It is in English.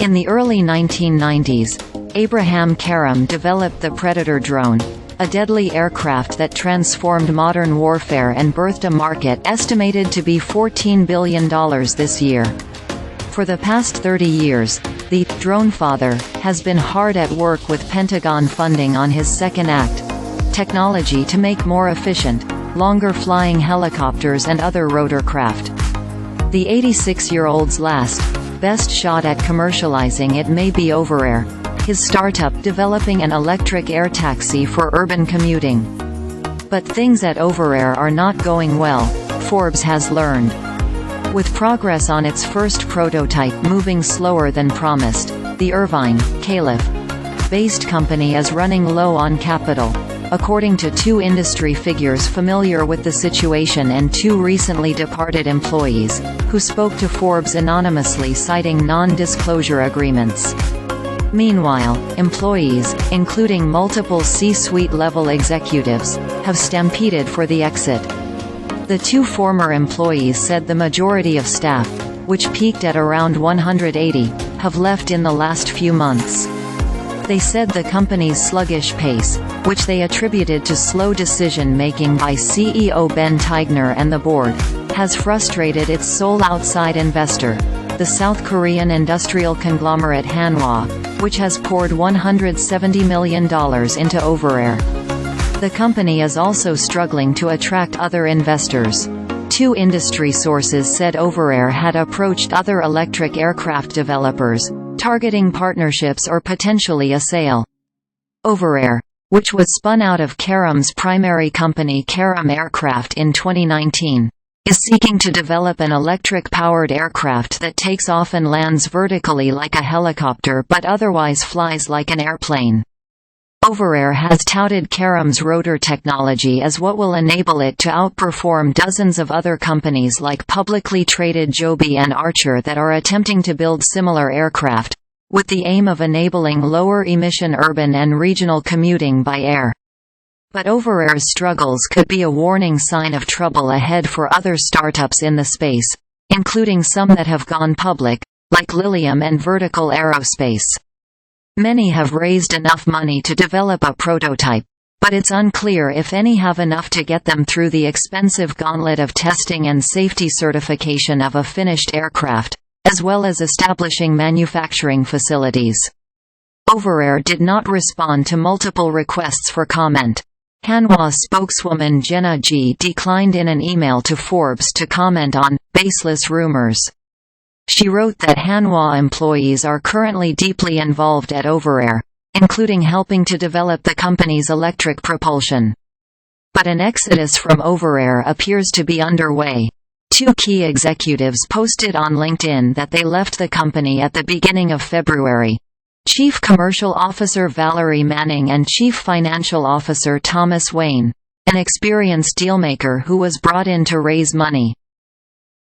In the early 1990s, Abraham Karam developed the Predator drone, a deadly aircraft that transformed modern warfare and birthed a market estimated to be $14 billion this year. For the past 30 years, the drone father has been hard at work with Pentagon funding on his second act, technology to make more efficient, longer-flying helicopters and other rotorcraft. The 86-year-old's best shot at commercializing it may be Overair, his startup developing an electric air taxi for urban commuting. But things at Overair are not going well, Forbes has learned. With progress on its first prototype moving slower than promised, the Irvine, Calif-based company is running low on capital, according to two industry figures familiar with the situation and two recently departed employees, who spoke to Forbes anonymously citing non-disclosure agreements. Meanwhile, employees, including multiple C-suite level executives, have stampeded for the exit. The two former employees said the majority of staff, which peaked at around 180, have left in the last few months. They said the company's sluggish pace, which they attributed to slow decision-making by CEO Ben Tigner and the board, has frustrated its sole outside investor, the South Korean industrial conglomerate Hanwha, which has poured $170 million into Overair. The company is also struggling to attract other investors. Two industry sources said Overair had approached other electric aircraft developers, targeting partnerships or potentially a sale. Overair, which was spun out of Karam's primary company Karam Aircraft in 2019, is seeking to develop an electric-powered aircraft that takes off and lands vertically like a helicopter but otherwise flies like an airplane. Overair has touted Karam's rotor technology as what will enable it to outperform dozens of other companies like publicly traded Joby and Archer that are attempting to build similar aircraft, with the aim of enabling lower-emission urban and regional commuting by air. But Overair's struggles could be a warning sign of trouble ahead for other startups in the space, including some that have gone public, like Lilium and Vertical Aerospace. Many have raised enough money to develop a prototype, but it's unclear if any have enough to get them through the expensive gauntlet of testing and safety certification of a finished aircraft, as well as establishing manufacturing facilities. Overair did not respond to multiple requests for comment. Hanwha spokeswoman Jenna G declined in an email to Forbes to comment on baseless rumors. She wrote that Hanwha employees are currently deeply involved at Overair, including helping to develop the company's electric propulsion. But an exodus from Overair appears to be underway. Two key executives posted on LinkedIn that they left the company at the beginning of February. Chief Commercial Officer Valerie Manning and Chief Financial Officer Thomas Wayne, an experienced dealmaker who was brought in to raise money.